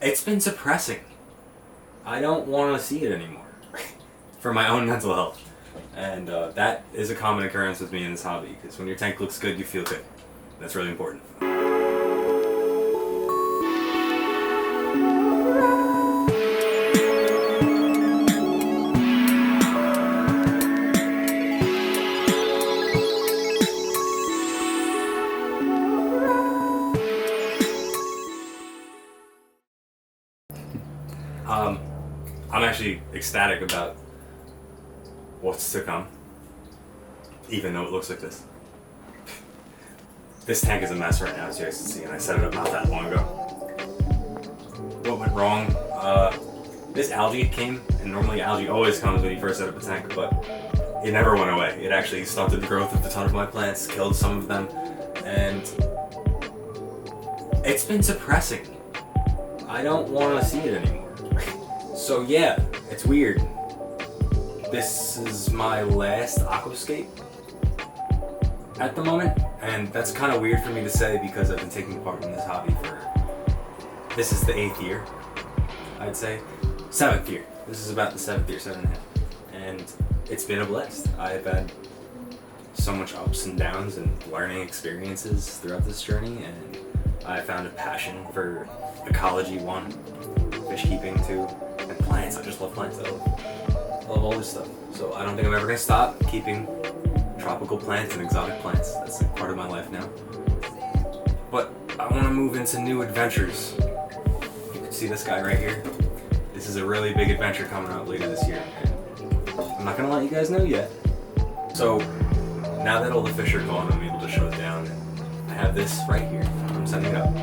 It's been suppressing. I don't want to see it anymore for my own mental health. And that is a common occurrence with me in this hobby, because when your tank looks good, you feel good. That's really important. I'm actually ecstatic about what's to come, even though it looks like this. This tank is a mess right now, as you guys can see, and I set it up not that long ago. What went wrong? This algae came, and normally algae always comes when you first set up a tank, but it never went away. It actually stunted the growth of a ton of my plants, killed some of them, and it's been suppressing. I don't want to see it anymore. So yeah, it's weird. This is my last Aquascape at the moment, and that's kind of weird for me to say because I've been taking part in this hobby this is the 8th year, I'd say. 7th year. This is about the 7th year, 7.5. And it's been a blast. I've had so much ups and downs and learning experiences throughout this journey, and I found a passion for ecology, one, fish keeping, two, and plants. I just love plants. I love all this stuff. So I don't think I'm ever gonna stop keeping tropical plants and exotic plants. That's like part of my life now. But I want to move into new adventures. You can see this guy right here. This is a really big adventure coming up later this year, and I'm not gonna let you guys know yet. So now that all the fish are gone, I'm able to shut it down. And I have this right here. I'm setting it up.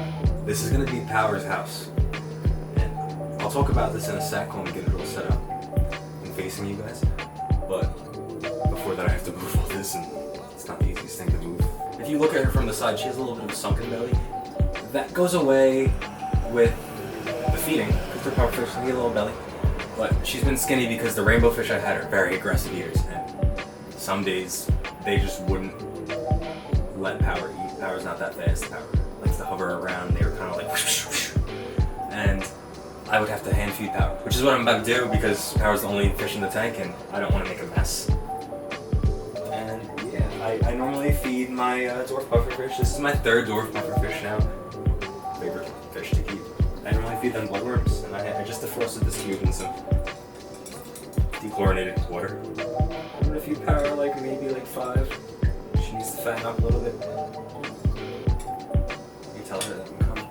This is gonna be Power's house, and I'll talk about this in a sec when we get it all set up and facing you guys. But before that, I have to move all this, and it's not the easiest thing to move. If you look at her from the side, she has a little bit of a sunken belly. That goes away with the feeding, because they're pufferfish, they get a little belly. But she's been skinny because the rainbow fish I had are very aggressive eaters, and some days they just wouldn't let Power eat. Power's not that fast. Power likes to hover around. They were kind of like whoosh, whoosh. And I would have to hand feed Power, which is what I'm about to do because Power's the only fish in the tank and I don't want to make a mess. And yeah, I normally feed my dwarf pufferfish. This is my 3rd dwarf pufferfish now. Favorite fish to keep. I normally feed them bloodworms, and I just defrosted this tube in some dechlorinated water. I'm gonna feed Power maybe 5. She needs to fatten up a little bit. You tell her that I'm coming.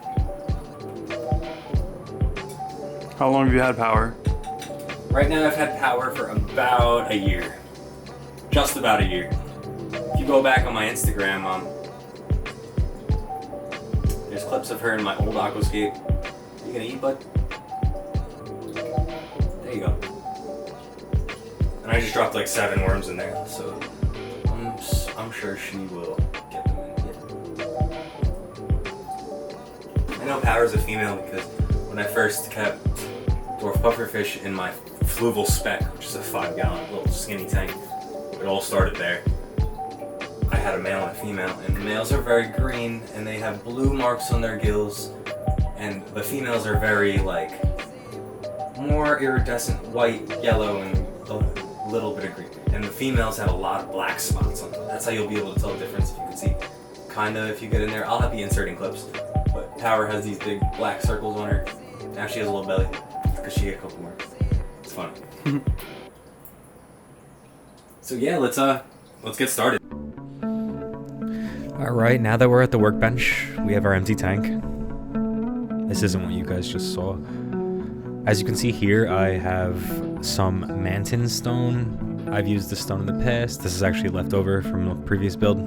How long have you had Power? Right now I've had Power for about a year. Just about a year. If you go back on my Instagram, there's clips of her in my old Aquascape. Are you gonna eat, bud? There you go. And I just dropped 7 worms in there, so I'm sure she will get them in. Yeah. I know Power's a female because when I first kept dwarf pufferfish in my fluval spec, which is a 5-gallon little skinny tank, it all started there. I had a male and a female, and the males are very green and they have blue marks on their gills, and the females are very more iridescent white, yellow, and a little bit of green. And the females have a lot of black spots on them. That's how you'll be able to tell the difference, if you can see. Kinda, if you get in there. I'll be inserting clips. But Power has these big black circles on her. Now she has a little belly, because she ate a couple more. It's fun. So yeah, let's get started. Alright, now that we're at the workbench, we have our empty tank. This isn't what you guys just saw. As you can see here, I have some Manton stone. I've used this stone in the past. This is actually left over from the previous build.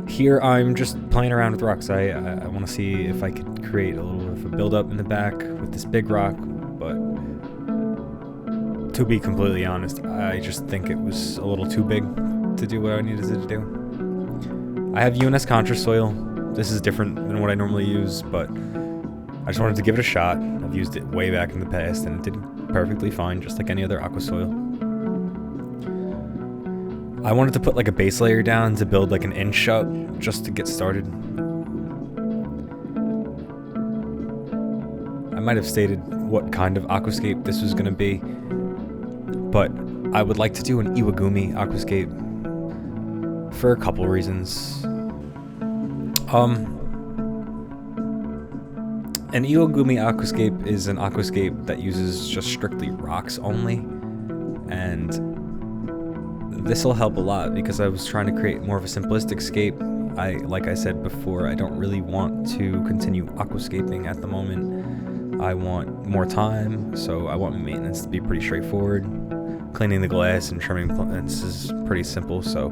Here I'm just playing around with rocks. I want to see if I could create a little bit of a build-up in the back with this big rock, but to be completely honest, I just think it was a little too big to do what I needed it to do. I have UNS Contra soil. This is different than what I normally use, but I just wanted to give it a shot. I've used it way back in the past and it did perfectly fine, just like any other aqua soil. I wanted to put a base layer down to build an inch up just to get started. might have stated what kind of aquascape this was going to be, but I would like to do an Iwagumi aquascape for a couple reasons. An Iwagumi aquascape is an aquascape that uses just strictly rocks only, and this will help a lot because I was trying to create more of a simplistic scape. Like I said before, I don't really want to continue aquascaping at the moment. I want more time, so I want my maintenance to be pretty straightforward. Cleaning the glass and trimming plants is pretty simple, so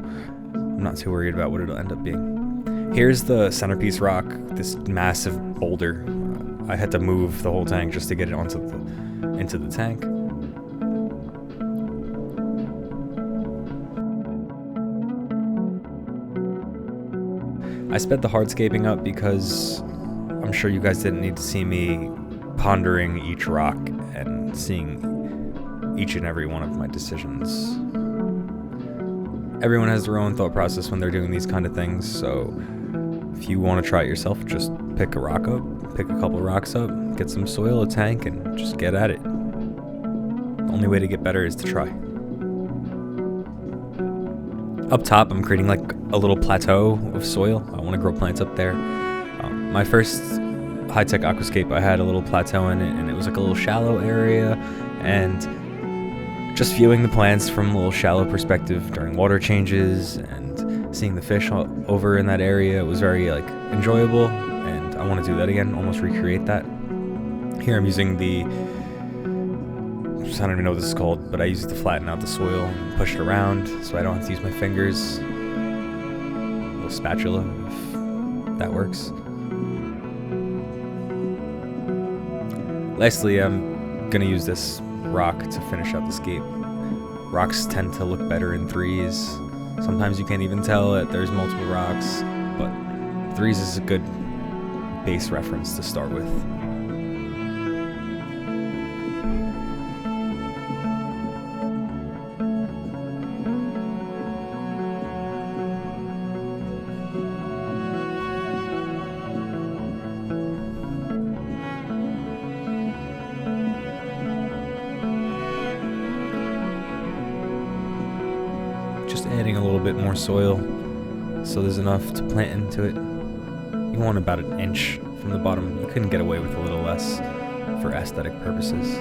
I'm not too worried about what it'll end up being. Here's the centerpiece rock, this massive boulder. I had to move the whole tank just to get it into the tank. I sped the hardscaping up because I'm sure you guys didn't need to see me pondering each rock and seeing each and every one of my decisions. Everyone has their own thought process when they're doing these kind of things, so if you want to try it yourself, just pick a rock up, pick a couple rocks up, get some soil, a tank, and just get at it. The only way to get better is to try. Up top, I'm creating like a little plateau of soil. I want to grow plants up there. My first high-tech aquascape, I had a little plateau in it, and it was like a little shallow area, and just viewing the plants from a little shallow perspective during water changes and seeing the fish over in that area was very like enjoyable, and I want to do that again, almost recreate that. Here I'm using I don't even know what this is called, but I use it to flatten out the soil and push it around so I don't have to use my fingers. A little spatula, if that works. Lastly, I'm gonna use this rock to finish out the scape. Rocks tend to look better in threes. Sometimes you can't even tell that there's multiple rocks, but threes is a good base reference to start with. Just adding a little bit more soil so there's enough to plant into it. You want about an inch from the bottom. You couldn't get away with a little less for aesthetic purposes.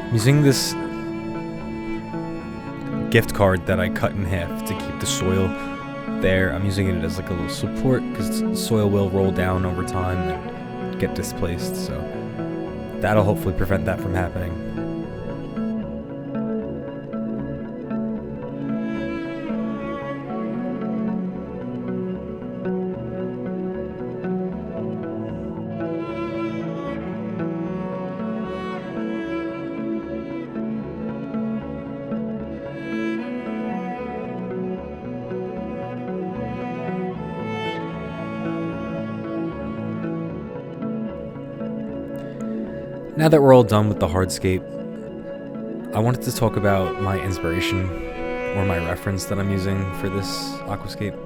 I'm using this gift card that I cut in half to keep the soil there. I'm using it as like a little support because the soil will roll down over time and get displaced, so that'll hopefully prevent that from happening. Now that we're all done with the hardscape, I wanted to talk about my inspiration or my reference that I'm using for this aquascape.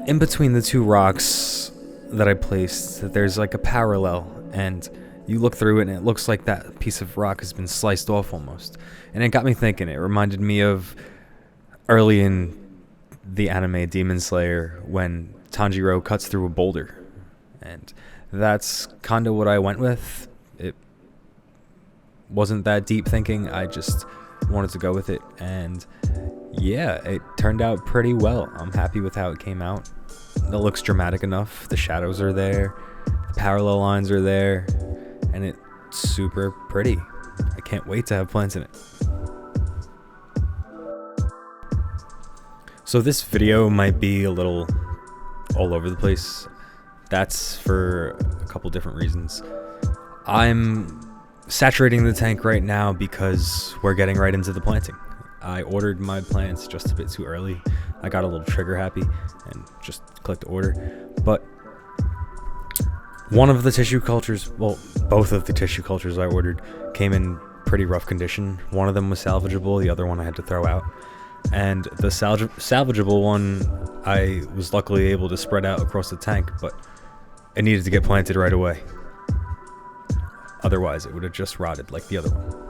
In between the two rocks that I placed, there's like a parallel, and you look through it and it looks like that piece of rock has been sliced off almost. And it got me thinking. It reminded me of early in the anime Demon Slayer when Tanjiro cuts through a boulder. And that's kind of what I went with. It wasn't that deep thinking. I just wanted to go with it, and yeah, it turned out pretty well. I'm happy with how it came out. It looks dramatic enough. The shadows are there, the parallel lines are there, and it's super pretty. I can't wait to have plants in it. So this video might be a little all over the place. That's for a couple different reasons. I'm saturating the tank right now because we're getting right into the planting. I ordered my plants just a bit too early. I got a little trigger happy and just clicked order. But one of the tissue cultures, well, both of the tissue cultures I ordered came in pretty rough condition. One of them was salvageable, the other one I had to throw out. And the salvageable one, I was luckily able to spread out across the tank, but it needed to get planted right away. Otherwise, it would have just rotted like the other one.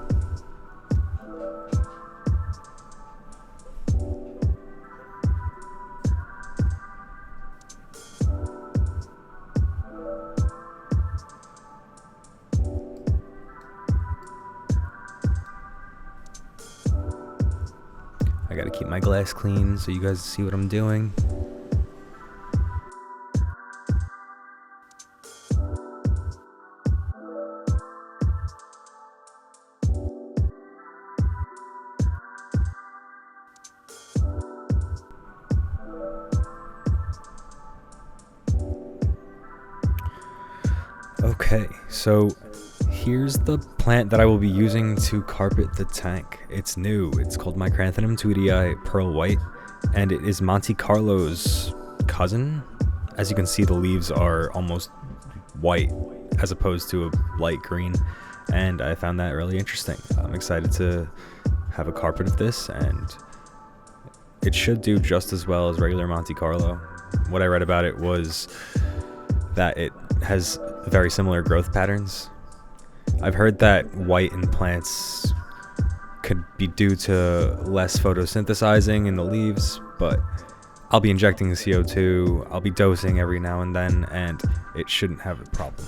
I gotta keep my glass clean so you guys see what I'm doing. Okay, so here's the plant that I will be using to carpet the tank. It's new. It's called Micranthenum tweedii Pearl White, and it is Monte Carlo's cousin. As you can see, the leaves are almost white as opposed to a light green, and I found that really interesting. I'm excited to have a carpet of this, and it should do just as well as regular Monte Carlo. What I read about it was that it has very similar growth patterns. I've heard that white in plants could be due to less photosynthesizing in the leaves, but I'll be injecting the CO2, I'll be dosing every now and then, and it shouldn't have a problem.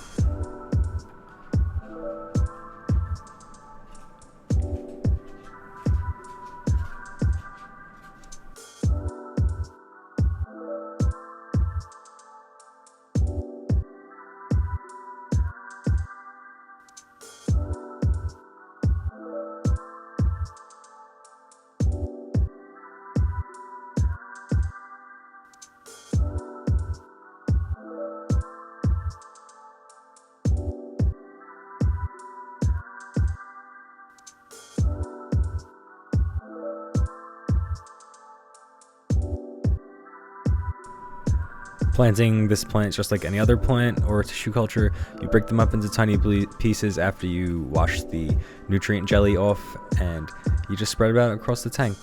Planting this plant is just like any other plant or tissue culture. You break them up into tiny pieces after you wash the nutrient jelly off, and you just spread it out across the tank.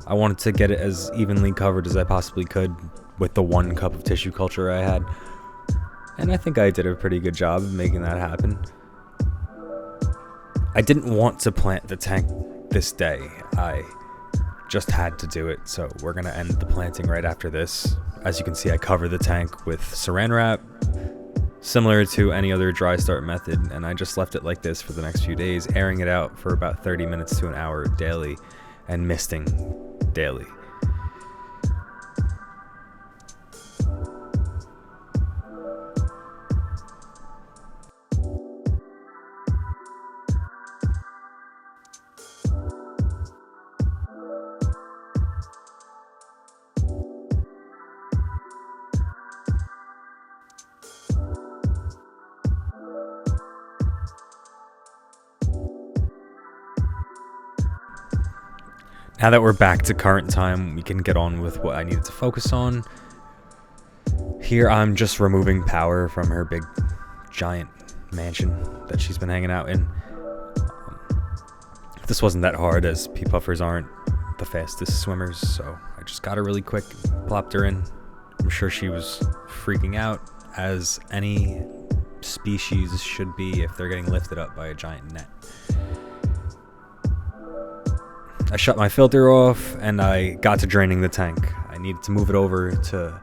I wanted to get it as evenly covered as I possibly could with the 1 cup of tissue culture I had, and I think I did a pretty good job of making that happen. I didn't want to plant the tank this day. I just had to do it, so we're gonna end the planting right after this. As you can see, I cover the tank with saran wrap, similar to any other dry start method, and I just left it like this for the next few days, airing it out for about 30 minutes to an hour daily, and misting daily. Now that we're back to current time, we can get on with what I needed to focus on. Here I'm just removing power from her big, giant mansion that she's been hanging out in. This wasn't that hard, as pea puffers aren't the fastest swimmers, so I just got her really quick, plopped her in. I'm sure she was freaking out, as any species should be if they're getting lifted up by a giant net. I shut my filter off and I got to draining the tank. I needed to move it over to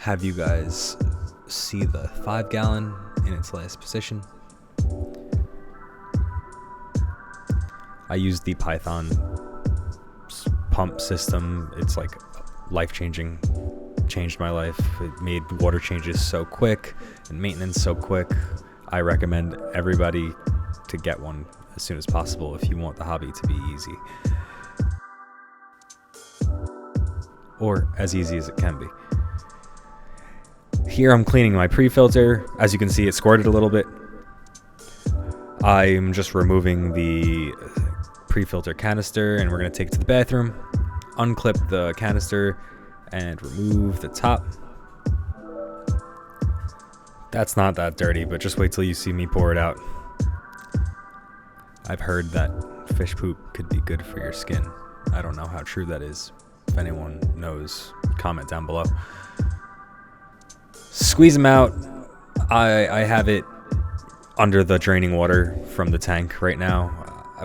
have you guys see the 5-gallon in its last position. I used the Python pump system. It's like life-changing, changed my life. It made water changes so quick and maintenance so quick. I recommend everybody to get one as soon as possible if you want the hobby to be easy. Or as easy as it can be. Here I'm cleaning my pre-filter. As you can see, it squirted a little bit. I'm just removing the pre-filter canister, and we're going to take it to the bathroom, unclip the canister, and remove the top. That's not that dirty, but just wait till you see me pour it out. I've heard that fish poop could be good for your skin. I don't know how true that is. If anyone knows, comment down below. Squeeze them out. I have it under the draining water from the tank right now.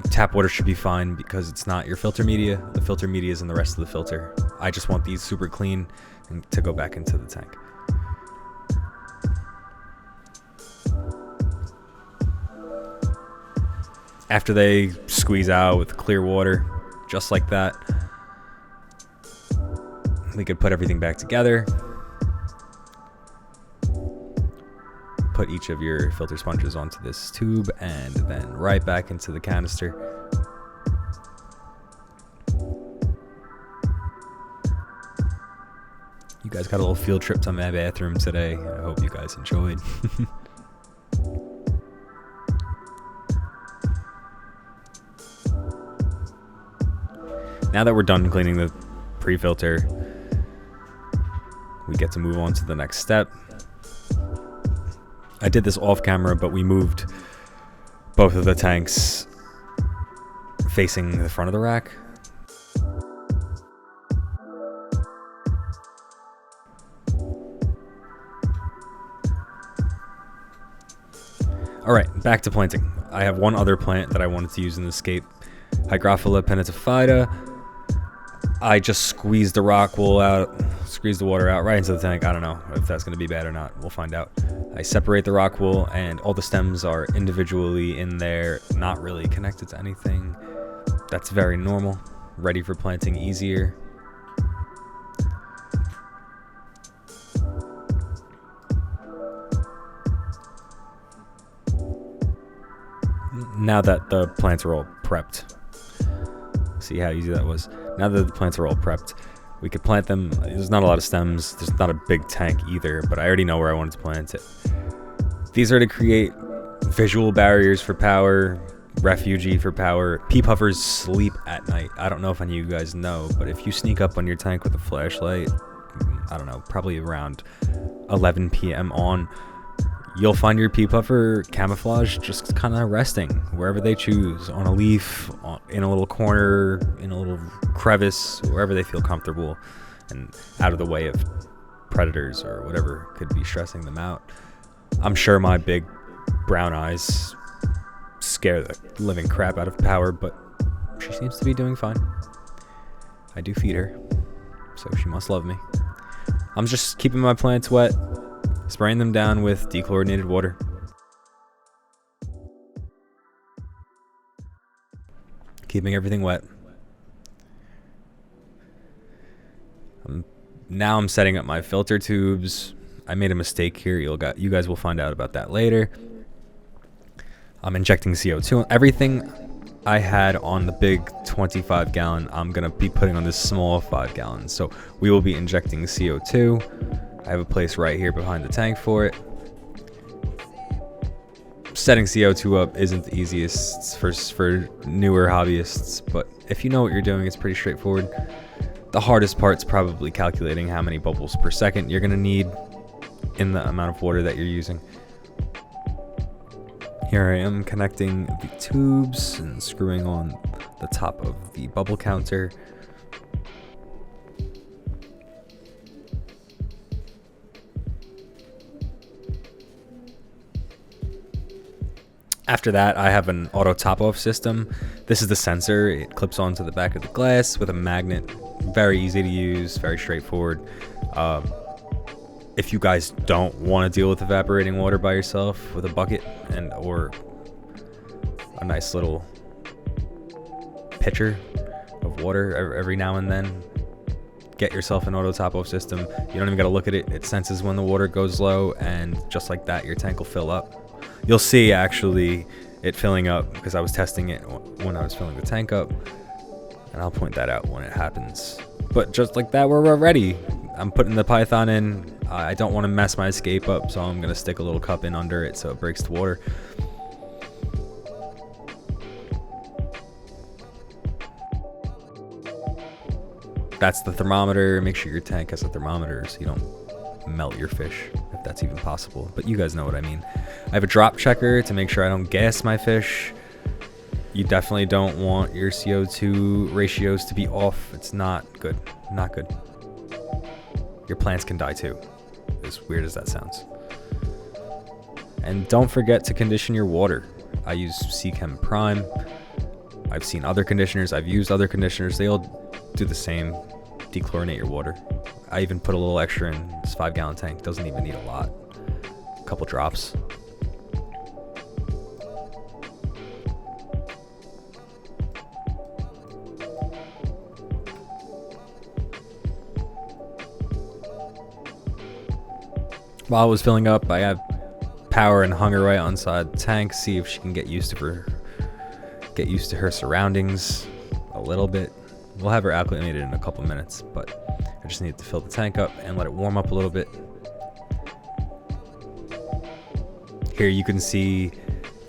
Tap water should be fine because it's not your filter media. The filter media is in the rest of the filter. I just want these super clean and to go back into the tank. After they squeeze out with clear water, just like that, we could put everything back together. Put each of your filter sponges onto this tube and then right back into the canister. You guys got a little field trip to my bathroom today. I hope you guys enjoyed. Now that we're done cleaning the pre-filter, we get to move on to the next step. I did this off camera, but we moved both of the tanks facing the front of the rack. All right, back to planting. I have one other plant that I wanted to use in the scape, Hygrophila penitophyta. I just squeezed the rock wool out, squeezed the water out right into the tank. I don't know if that's going to be bad or not. We'll find out. I separate the rock wool, and all the stems are individually in there, not really connected to anything. That's very normal. Ready for planting easier. Now that the plants are all prepped, see how easy that was. Now that the plants are all prepped, we could plant them. There's not a lot of stems. There's not a big tank either, but I already know where I wanted to plant it. These are to create visual barriers for power, refugee for power. Pea puffers sleep at night. I don't know if any of you guys know, but if you sneak up on your tank with a flashlight, I don't know, probably around 11 p.m. on, you'll find your pea puffer camouflage just kind of resting wherever they choose, on a leaf, in a little corner, in a little crevice, wherever they feel comfortable and out of the way of predators or whatever could be stressing them out. I'm sure my big brown eyes scare the living crap out of Power, but she seems to be doing fine. I do feed her, so she must love me. I'm just keeping my plants wet, spraying them down with dechlorinated water. Keeping everything wet. Now I'm setting up my filter tubes. I made a mistake here. You guys will find out about that later. I'm injecting CO2. Everything I had on the big 25 gallon, I'm going to be putting on this small 5 gallon. So we will be injecting CO2. I have a place right here behind the tank for it. Setting CO2 up isn't the easiest for newer hobbyists, but if you know what you're doing, it's pretty straightforward. The hardest part's probably calculating how many bubbles per second you're going to need in the amount of water that you're using. Here I am connecting the tubes and screwing on the top of the bubble counter. After that, I have an auto top-off system. This is the sensor. It clips onto the back of the glass with a magnet. Very easy to use, very straightforward. If you guys don't want to deal with evaporating water by yourself with a bucket or a nice little pitcher of water every now and then, get yourself an auto top-off system. You don't even got to look at it. It senses when the water goes low, and just like that, your tank will fill up. You'll see actually it filling up because I was testing it when I was filling the tank up, and I'll point that out when it happens. But just like that, we're ready. I'm putting the python in. I don't want to mess my escape up, so I'm going to stick a little cup in under it so it breaks the water. That's the thermometer. Make sure your tank has a thermometer so you don't melt your fish, if that's even possible. But you guys know what I mean. I have a drop checker to make sure I don't gas my fish. You definitely don't want your CO2 ratios to be off. It's not good. Not good. Your plants can die too, as weird as that sounds. And don't forget to condition your water. I use Seachem Prime. I've seen other conditioners. I've used other conditioners. They all do the same. Dechlorinate your water. I even put a little extra in this 5-gallon tank. Doesn't even need a lot. A couple drops. While I was filling up, I had Power and hung her right inside the tank, see if she can get used to her surroundings a little bit. We'll have her acclimated in a couple minutes, but I just need to fill the tank up and let it warm up a little bit. Here you can see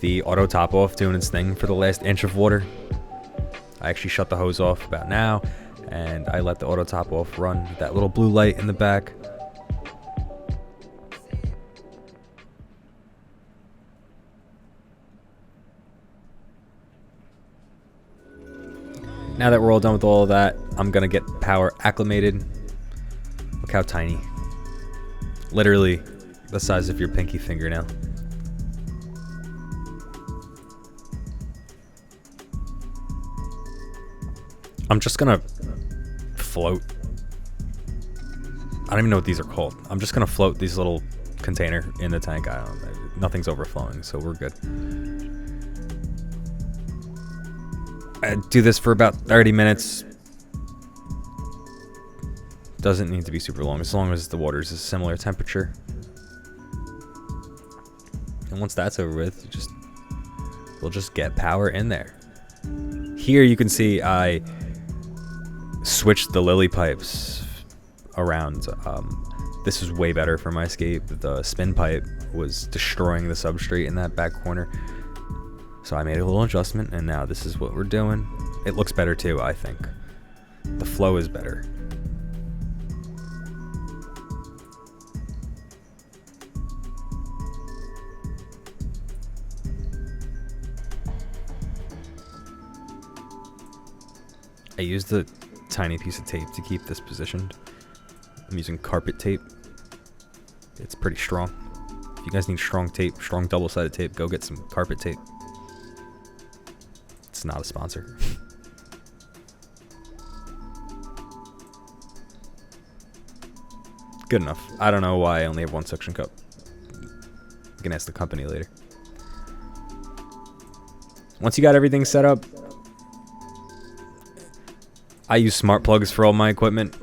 the auto top off doing its thing for the last inch of water. I actually shut the hose off about now, and I let the auto top off run with that little blue light in the back. Now that we're all done with all of that, I'm gonna get Power acclimated. Look how tiny. Literally the size of your pinky fingernail. I'm just gonna float. I don't even know what these are called. I'm just gonna float these little container in the tank. Nothing's overflowing, so we're good. I do this for about 30 minutes. Doesn't need to be super long, as long as the water's a similar temperature. And once that's over with, we'll just get Power in there. Here you can see I switched the lily pipes around. This is way better for my escape. The spin pipe was destroying the substrate in that back corner. So I made a little adjustment, and now this is what we're doing. It looks better too, I think. The flow is better. I used a tiny piece of tape to keep this positioned. I'm using carpet tape. It's pretty strong. If you guys need strong tape, strong double-sided tape, go get some carpet tape. It's not a sponsor. Good enough. I don't know why I only have one suction cup. You can ask the company later. Once you got everything set up, I use smart plugs for all my equipment.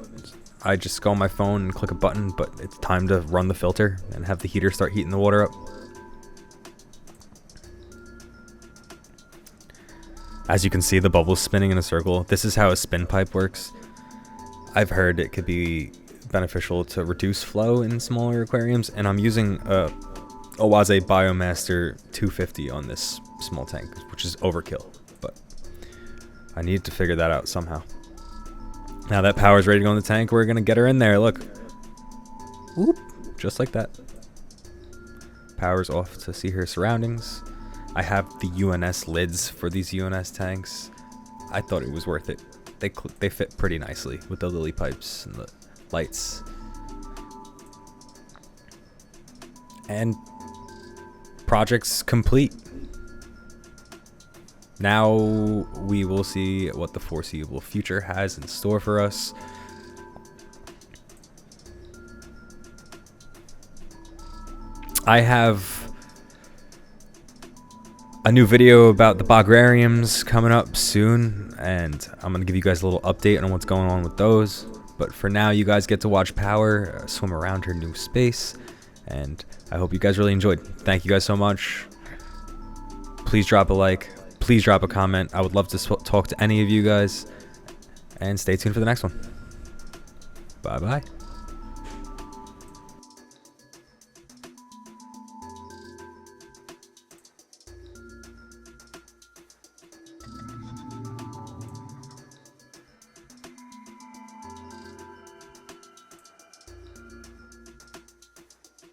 I just go on my phone and click a button, but it's time to run the filter and have the heater start heating the water up. As you can see, the bubble's spinning in a circle. This is how a spin pipe works. I've heard it could be beneficial to reduce flow in smaller aquariums, and I'm using a Oase Biomaster 250 on this small tank, which is overkill, but I need to figure that out somehow. Now that Power's ready to go in the tank, we're gonna get her in there. Look. Whoop. Just like that. Power's off to see her surroundings. I have the UNS lids for these UNS tanks. I thought it was worth it. They fit pretty nicely with the lily pipes and the lights. And project's complete. Now we will see what the foreseeable future has in store for us. I have a new video about the Bograriums coming up soon, and I'm going to give you guys a little update on what's going on with those. But for now, you guys get to watch Power swim around her new space, and I hope you guys really enjoyed. Thank you guys so much. Please drop a like. Please drop a comment. I would love to talk to any of you guys, and stay tuned for the next one. Bye-bye.